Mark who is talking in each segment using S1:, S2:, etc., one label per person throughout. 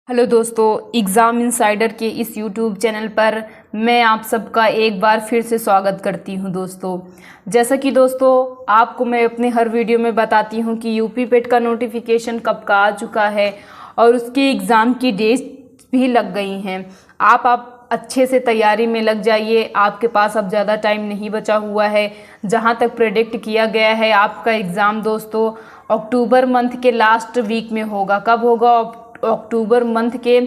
S1: Hello दोस्तों, exam insider के इस यूट्यूब चैनल पर मैं आप सबका एक बार फिर से स्वागत करती हूं। दोस्तों, जैसा कि दोस्तों आपको मैं अपने हर वीडियो में बताती हूं कि यूपी पेट का नोटिफिकेशन कब का आ चुका है और उसके एग्ज़ाम की डेट्स भी लग गई हैं। आप अच्छे से तैयारी में लग जाइए। आपके पास अब ज़्यादा टाइम नहीं बचा हुआ है। जहां तक प्रेडिक्ट किया गया है आपका एग्ज़ाम दोस्तों अक्टूबर मंथ के लास्ट वीक में होगा। कब होगा? अक्टूबर मंथ के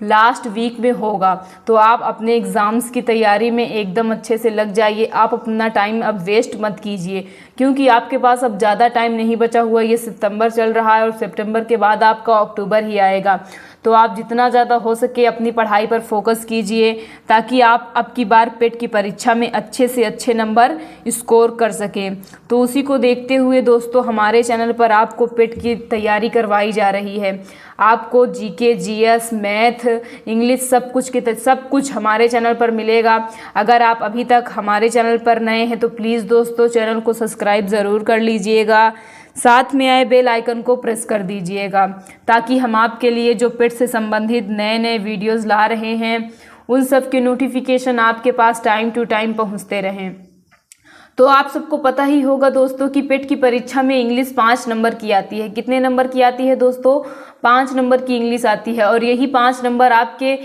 S1: लास्ट वीक में होगा। तो आप अपने एग्ज़ाम्स की तैयारी में एकदम अच्छे से लग जाइए। आप अपना टाइम अब वेस्ट मत कीजिए, क्योंकि आपके पास अब ज़्यादा टाइम नहीं बचा हुआ। ये सितंबर चल रहा है और सितंबर के बाद आपका अक्टूबर ही आएगा। तो आप जितना ज़्यादा हो सके अपनी पढ़ाई पर फोकस कीजिए, ताकि आप अब की बार पेट की परीक्षा में अच्छे से अच्छे नंबर स्कोर कर सकें। तो उसी को देखते हुए दोस्तों हमारे चैनल पर आपको पेट की तैयारी करवाई जा रही है। आपको जीके, जीएस, मैथ, इंग्लिश सब कुछ हमारे चैनल पर मिलेगा। अगर आप अभी तक हमारे चैनल पर नए हैं तो प्लीज़ दोस्तों चैनल को सब्सक्राइब ज़रूर कर लीजिएगा। साथ में आए बेल आइकन को प्रेस कर दीजिएगा, ताकि हम आपके लिए जो पेट से संबंधित नए नए वीडियोज़ ला रहे हैं उन सब के नोटिफिकेशन आपके पास टाइम टू टाइम पहुँचते रहें। तो आप सबको पता ही होगा दोस्तों कि पेट की परीक्षा में इंग्लिश 5 नंबर की आती है। कितने नंबर की आती है दोस्तों? 5 नंबर की इंग्लिश आती है। और यही 5 नंबर आपके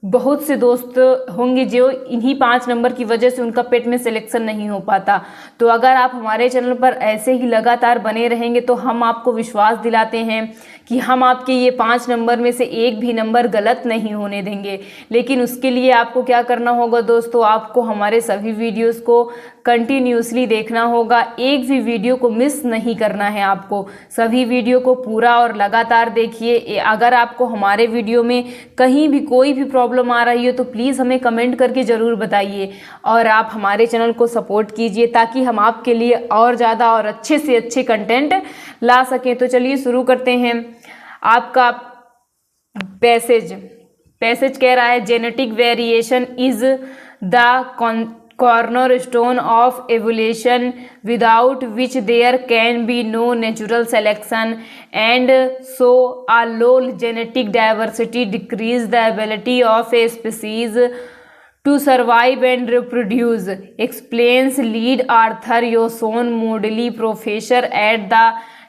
S1: बहुत से दोस्त होंगे जो इन्हीं 5 नंबर की वजह से उनका पेट में सिलेक्शन नहीं हो पाता। तो अगर आप हमारे चैनल पर ऐसे ही लगातार बने रहेंगे तो हम आपको विश्वास दिलाते हैं कि हम आपके ये 5 नंबर में से एक भी नंबर गलत नहीं होने देंगे। लेकिन उसके लिए आपको क्या करना होगा दोस्तों? आपको हमारे सभी वीडियोस को कंटिन्यूसली देखना होगा। एक भी वीडियो को मिस नहीं करना है। आपको सभी वीडियो को पूरा और लगातार देखिए। अगर आपको हमारे वीडियो में कहीं भी कोई भी प्रॉब्लम आ रही हो तो प्लीज़ हमें कमेंट करके ज़रूर बताइए और आप हमारे चैनल को सपोर्ट कीजिए, ताकि हम आपके लिए और ज़्यादा और अच्छे से अच्छे कंटेंट ला सकें। तो चलिए शुरू करते हैं। आपका पैसेज कह रहा है genetic variation is the cornerstone of evolution, without which there can be no natural selection, and so a low genetic diversity decrease the ability of a species to survive and reproduce, explains lead author Yoson Moodley, professor at the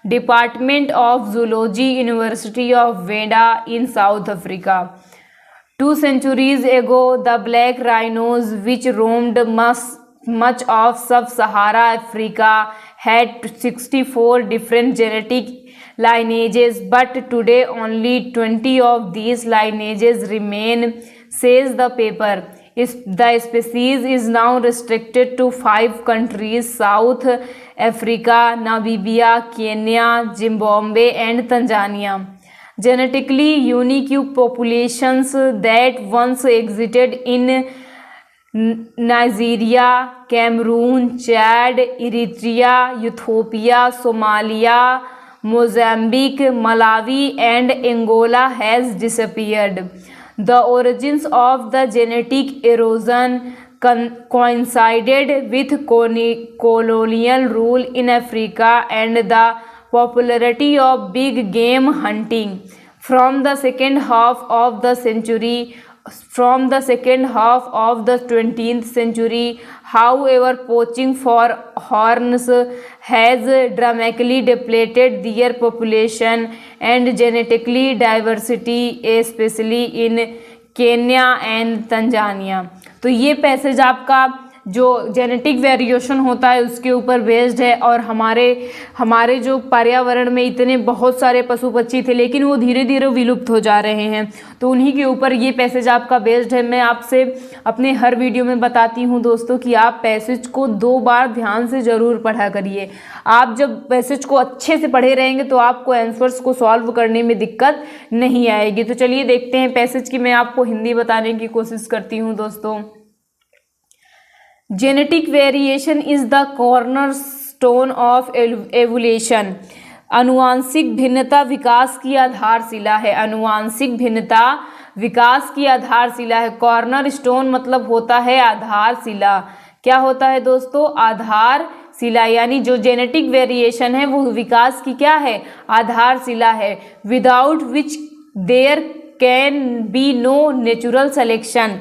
S1: Department of Zoology, University of Venda in South Africa. 2 centuries ago, the black rhinos, which roamed much of sub-Sahara Africa, had 64 different genetic lineages, but today only 20 of these lineages remain, says the paper. The species is now restricted to 5 countries: South Africa, Namibia, Kenya, Zimbabwe, and Tanzania. Genetically unique populations that once existed in Nigeria, Cameroon, Chad, Eritrea, Ethiopia, Somalia, Mozambique, Malawi, and Angola has disappeared. The origins of the genetic erosion coincided with colonial rule in Africa and the popularity of big game hunting from the second half of the 20th century. However, poaching for horns has dramatically depleted their population and genetically diversity, especially in Kenya and Tanzania. तो ये passage आपका जो genetic variation होता है उसके ऊपर based है। और हमारे जो पर्यावरण में इतने बहुत सारे पशु पक्षी थे, लेकिन वो धीरे धीरे विलुप्त हो जा रहे हैं, तो उन्हीं के ऊपर ये पैसेज आपका बेस्ड है। मैं आपसे अपने हर वीडियो में बताती हूँ दोस्तों कि आप पैसेज को 2 बार ध्यान से ज़रूर पढ़ा करिए। आप जब पैसेज को अच्छे से पढ़े रहेंगे तो आपको आंसर्स को सॉल्व करने में दिक्कत नहीं आएगी। तो चलिए देखते हैं पैसेज की। मैं आपको हिंदी बताने की कोशिश करती हूँ दोस्तों। Genetic variation is the cornerstone of evolution. आनुवांशिक भिन्नता विकास की आधारशिला है। आनुवांशिक भिन्नता विकास की आधारशिला है। कॉर्नरस्टोन मतलब होता है आधारशिला। क्या होता है दोस्तों? आधारशिला। यानी जो जेनेटिक वेरिएशन है वो विकास की क्या है? आधारशिला है। Without which there can be no natural selection,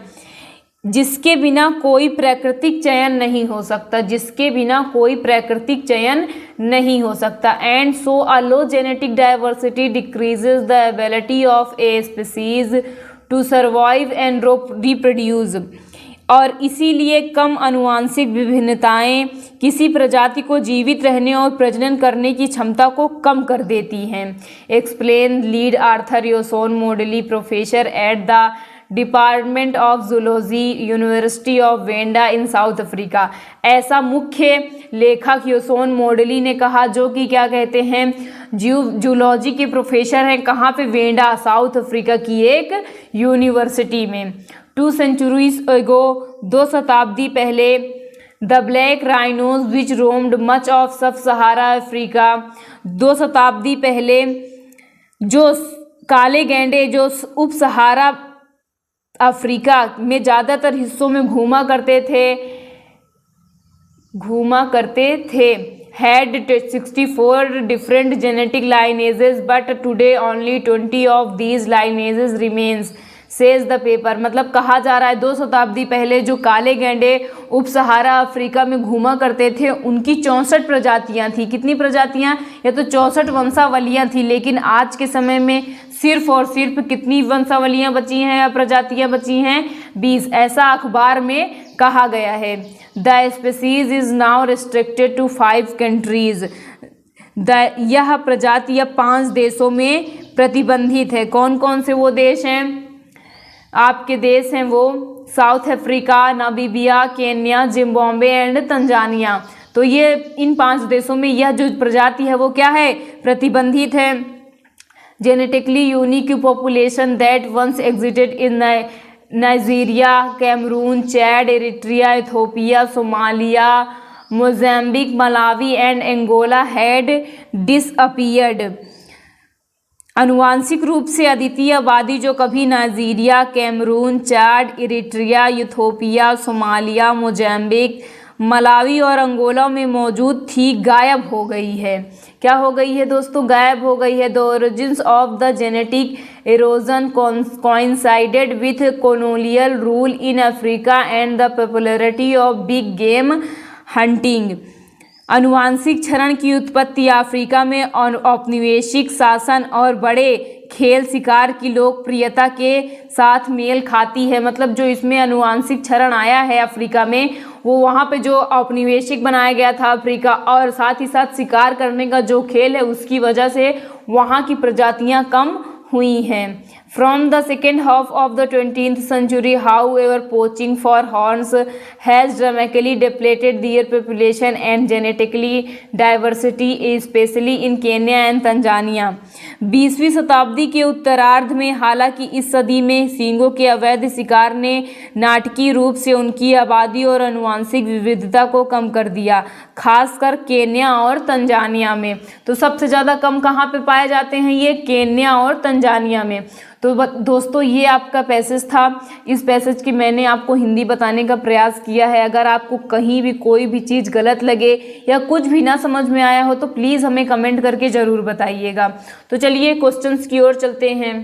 S1: जिसके बिना कोई प्राकृतिक चयन नहीं हो सकता, जिसके बिना कोई प्राकृतिक चयन नहीं हो सकता। And so a low genetic diversity decreases the ability of a species to survive and reproduce, और इसीलिए कम आनुवंशिक विभिन्नताएं किसी प्रजाति को जीवित रहने और प्रजनन करने की क्षमता को कम कर देती हैं। एक्सप्लेन लीड आर्थर योसोन मोडली, professor at the department of zoology, university of Wanda in south Africa. ऐसा मुख्य लेखक योसोन मोडली ने कहा, जो कि क्या कहते हैं, जूलॉजी के प्रोफेसर हैं। कहाँ पे? वेंडा, साउथ अफ्रीका की एक यूनिवर्सिटी में। 2 centuries ago, 2 शताब्दी पहले, the black rhinos which roamed much of सब सहारा अफ्रीका, 2 शताब्दी पहले जो काले गैंडे जो उप सहारा अफ्रीका में ज़्यादातर हिस्सों में घूमा करते थे had 64 different genetic lineages, but today only 20 of these lineages remains, says the paper। मतलब कहा जा रहा है 2 शताब्दी पहले जो काले गैंडे उप सहारा अफ्रीका में घूमा करते थे उनकी 64 प्रजातियां थी। कितनी प्रजातियां? या तो 64 वंशावलियां थी, लेकिन आज के समय में सिर्फ और सिर्फ कितनी वंशावलियां बची हैं या प्रजातियां बची हैं? 20। ऐसा अखबार में कहा गया है। The species is now restricted to 5 countries. यह प्रजातियां 5 देशों में प्रतिबंधित है। कौन कौन से वो देश हैं? आपके देश हैं वो south Africa, Namibia, Kenya, Zimbabwe and Tanzania. तो ये इन 5 देशों में यह जो प्रजाति है वो क्या है? प्रतिबंधित है। Genetically unique population that once existed in Nigeria, Cameroon, Chad, Eritrea, Ethiopia, Somalia, Mozambique, Malawi and Angola had disappeared. आनुवांशिक रूप से अद्वितीय आबादी जो कभी Nigeria, Cameroon, Chad, Eritrea, Ethiopia, Somalia, Mozambique, Malawi और अंगोला में मौजूद थी, गायब हो गई है। क्या हो गई है दोस्तों? गायब हो गई है। The origins of the genetic erosion coincided with colonial rule in Africa and the popularity of big game hunting। आनुवांशिक क्षरण की उत्पत्ति अफ्रीका में औपनिवेशिक शासन और बड़े खेल शिकार की लोकप्रियता के साथ मेल खाती है। मतलब जो इसमें आनुवांशिक क्षरण आया है अफ्रीका में, वो वहाँ पे जो औपनिवेशिक बनाया गया था अफ्रीका, और साथ ही साथ शिकार करने का जो खेल है उसकी वजह से वहाँ की प्रजातियाँ कम हुई हैं। From the second half of the 20th century, however, poaching for horns has dramatically depleted their population and genetically diversity, especially in Kenya and Tanzania। 20वीं शताब्दी के उत्तरार्ध में, हालांकि इस सदी में सींगों के अवैध शिकार ने नाटकीय रूप से उनकी आबादी और आनुवंशिक विविधता को कम कर दिया, खासकर केन्या और तंजानिया में। तो सबसे ज़्यादा कम कहाँ पे पाए जाते हैं? ये केन्या और तंजानिया में। तो दोस्तों ये आपका पैसेज था। इस पैसेज की मैंने आपको हिंदी बताने का प्रयास किया है। अगर आपको कहीं भी कोई भी चीज़ गलत लगे या कुछ भी ना समझ में आया हो तो प्लीज़ हमें कमेंट करके ज़रूर बताइएगा। तो चलिए क्वेश्चंस की ओर चलते हैं।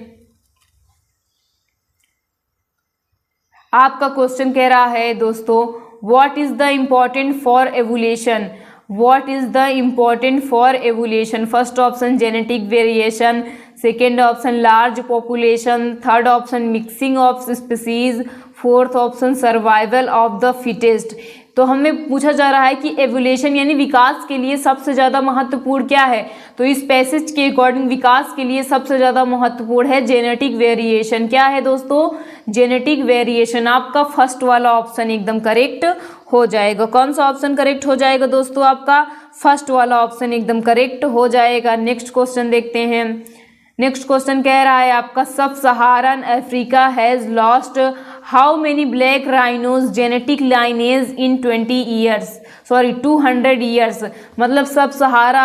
S1: आपका क्वेश्चन कह रहा है दोस्तों, what is the important for evolution? What is the important for evolution? First option genetic variation, second option large population, third option mixing of species, fourth option survival of the fittest। तो हमें पूछा जा रहा है कि evolution यानी विकास के लिए सबसे ज़्यादा महत्वपूर्ण क्या है? तो इस पैसेज के अकॉर्डिंग विकास के लिए सबसे ज़्यादा महत्वपूर्ण है जेनेटिक वेरिएशन। क्या है दोस्तों? Genetic variation. आपका फर्स्ट वाला ऑप्शन एकदम करेक्ट हो जाएगा। कौन सा ऑप्शन करेक्ट हो जाएगा दोस्तों? आपका फर्स्ट वाला ऑप्शन एकदम करेक्ट हो जाएगा। नेक्स्ट क्वेश्चन देखते हैं। नेक्स्ट क्वेश्चन कह रहा है आपका, सब सहारन Africa has lost how many black rhinos genetic lineage in 200 years. मतलब सब सहारा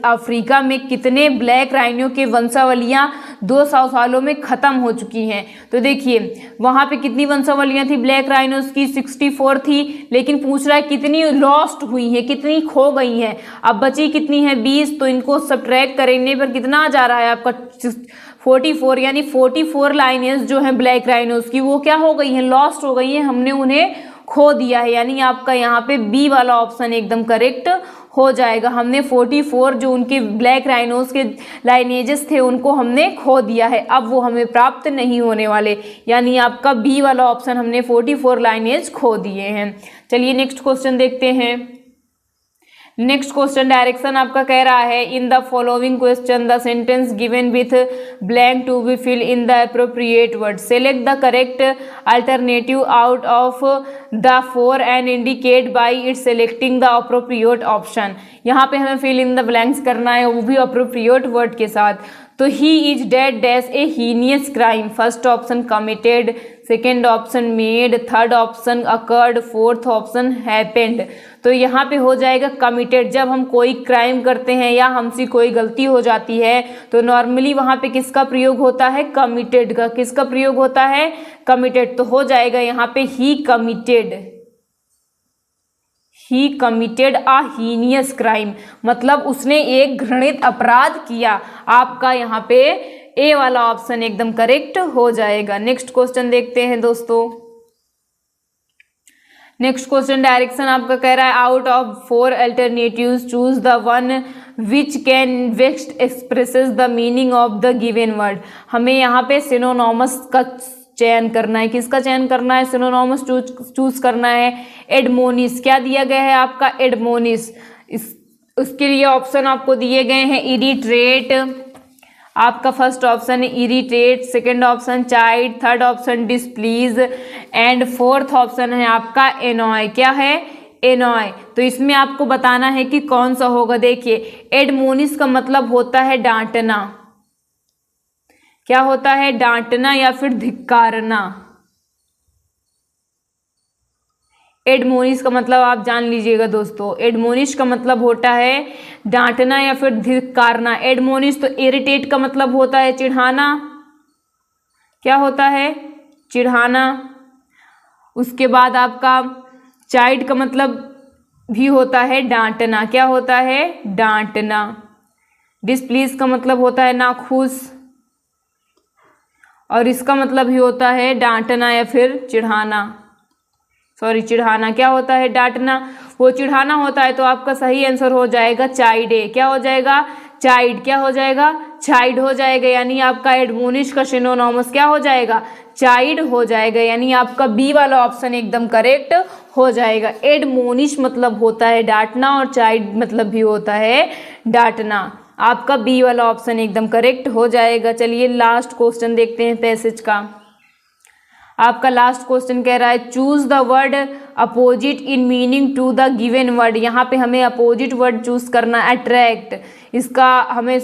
S1: अफ्रीका में कितने ब्लैक राइनो के वंशावलियां 200 सालों में ख़त्म हो चुकी हैं? तो देखिए वहाँ पे कितनी वंशावलियां थी ब्लैक राइनोज की? 64 थी, लेकिन पूछ रहा है कितनी लॉस्ट हुई हैं, कितनी खो गई हैं। अब बची कितनी है? 20। तो इनको सब्ट्रैक्ट करने पर कितना आ जा रहा है आपका? 44 यानी 44 लाइनेज जो हैं ब्लैक राइनोज की वो क्या हो गई हैं, लॉस्ट हो गई हैं, हमने उन्हें खो दिया है। यानी आपका यहाँ पे बी वाला ऑप्शन एकदम करेक्ट हो जाएगा। हमने 44 जो उनके ब्लैक राइनोज के लाइनेजेस थे उनको हमने खो दिया है, अब वो हमें प्राप्त नहीं होने वाले। यानी आपका बी वाला ऑप्शन, हमने 44 लाइनेज खो दिए हैं। चलिए नेक्स्ट क्वेश्चन देखते हैं। नेक्स्ट क्वेश्चन डायरेक्शन आपका कह रहा है in the following question the sentence given with blank to be fill in the appropriate word, select the correct alternative out of the four and indicate by it selecting the appropriate option. यहाँ पे हमें fill in the blanks करना है, वो भी appropriate word के साथ। तो he is dead dash A heinous crime, first option committed, second option made, third option occurred, fourth option happened. तो यहाँ पे हो जाएगा कमिटेड। जब हम कोई क्राइम करते हैं या हमसे कोई गलती हो जाती है तो नॉर्मली वहाँ पे किसका प्रयोग होता है, कमिटेड का। किसका प्रयोग होता है, कमिटेड। तो हो जाएगा यहाँ पे he committed, he committed a heinous crime, मतलब उसने एक घृणित अपराध किया। आपका यहाँ पे ए वाला ऑप्शन एकदम करेक्ट हो जाएगा। नेक्स्ट क्वेश्चन देखते हैं दोस्तों। नेक्स्ट क्वेश्चन डायरेक्शन आपका कह रहा है out of 4 alternatives choose the one which can best expresses the meaning of the given word. हमें यहाँ पे सिनोनिमस का चयन करना है। किसका चयन करना है, सिनोनिमस चूज करना है। एडमोनिस, क्या दिया गया है आपका, एडमोनिस। उसके लिए ऑप्शन आपको दिए गए हैं इरिट्रेट, आपका फर्स्ट ऑप्शन है irritate, second option child, third option displease and fourth option है आपका एनॉय। क्या है, एनॉय। तो इसमें आपको बताना है कि कौन सा होगा। देखिए एडमोनिस का मतलब होता है डांटना। क्या होता है, डांटना या फिर धिक्कारना। एडमोनिस का मतलब आप जान लीजिएगा दोस्तों, एडमोनिस का मतलब होता है डांटना या फिर धिक्कारना। एडमोनिस तो इरिटेट का मतलब होता है चिढ़ाना। क्या होता है, चिढ़ाना। उसके बाद आपका चाइल्ड का मतलब भी होता है डांटना। क्या होता है, डांटना। डिसप्लीज का मतलब होता है नाखुश, और इसका मतलब भी होता है डांटना या फिर चिढ़ाना। सॉरी, चिढ़ाना। क्या होता है, डांटना, वो चिढ़ाना होता है। तो आपका सही आंसर हो जाएगा चाइल्ड। क्या हो जाएगा, चाइल्ड। क्या हो जाएगा, चाइल्ड हो जाएगा। यानी आपका एडमोनिश का सिनोनिमस क्या हो जाएगा, चाइल्ड हो जाएगा। यानी आपका बी वाला ऑप्शन एकदम करेक्ट हो जाएगा। एडमोनिश मतलब होता है डांटना और चाइल्ड मतलब भी होता है डांटना। आपका बी वाला ऑप्शन एकदम करेक्ट हो जाएगा। चलिए लास्ट क्वेश्चन देखते हैं पैसेज का। आपका लास्ट क्वेश्चन कह रहा है choose the word opposite in meaning to the given word. यहाँ पे हमें अपोजिट वर्ड चूज करना, अट्रैक्ट। इसका हमें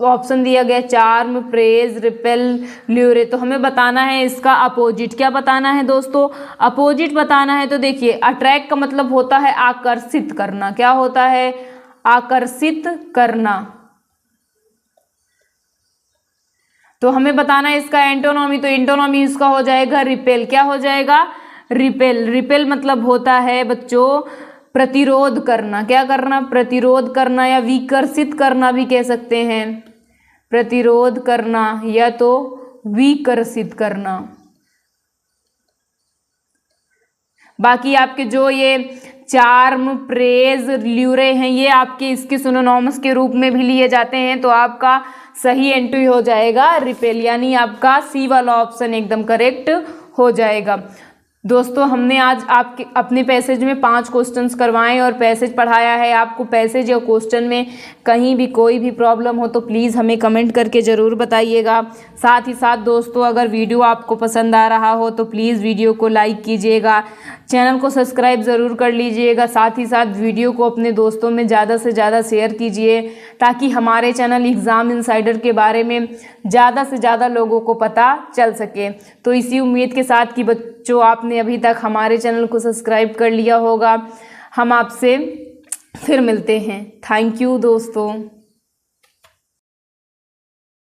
S1: ऑप्शन दिया गया चार्म, प्रेज, रिपेल, ल्यूरे। तो हमें बताना है इसका अपोजिट। क्या बताना है दोस्तों, अपोजिट बताना है। तो देखिए अट्रैक्ट का मतलब होता है आकर्षित करना। क्या होता है, आकर्षित करना। तो हमें बताना है इसका एंटोनॉमी। तो एंटोनॉमी इसका हो जाएगा रिपेल। क्या हो जाएगा, रिपेल। रिपेल मतलब होता है बच्चों प्रतिरोध करना। क्या करना, प्रतिरोध करना, या विकर्षित करना भी कह सकते हैं। प्रतिरोध करना या तो विकर्षित करना। बाकी आपके जो ये चार्म, प्रेज, ल्यूरे हैं ये आपके इसके सिनोनिमस के रूप में भी लिए जाते हैं। तो आपका सही एंट्री हो जाएगा रिपेल। यानी आपका सी वाला ऑप्शन एकदम करेक्ट हो जाएगा। दोस्तों हमने आज आपके अपने पैसेज में 5 क्वेश्चंस करवाएं और पैसेज पढ़ाया है। आपको पैसेज या क्वेश्चन में कहीं भी कोई भी प्रॉब्लम हो तो प्लीज़ हमें कमेंट करके ज़रूर बताइएगा। साथ ही साथ दोस्तों अगर वीडियो आपको पसंद आ रहा हो तो प्लीज़ वीडियो को लाइक कीजिएगा, चैनल को सब्सक्राइब ज़रूर कर लीजिएगा। साथ ही साथ वीडियो को अपने दोस्तों में ज़्यादा से ज़्यादा शेयर कीजिए ताकि हमारे चैनल एग्ज़ाम इनसाइडर के बारे में ज़्यादा से ज़्यादा लोगों को पता चल सके। तो इसी उम्मीद के साथ कि बच्चों आपने अभी तक हमारे चैनल को सब्सक्राइब कर लिया होगा। हम आपसे फिर मिलते हैं। थैंक यू दोस्तों।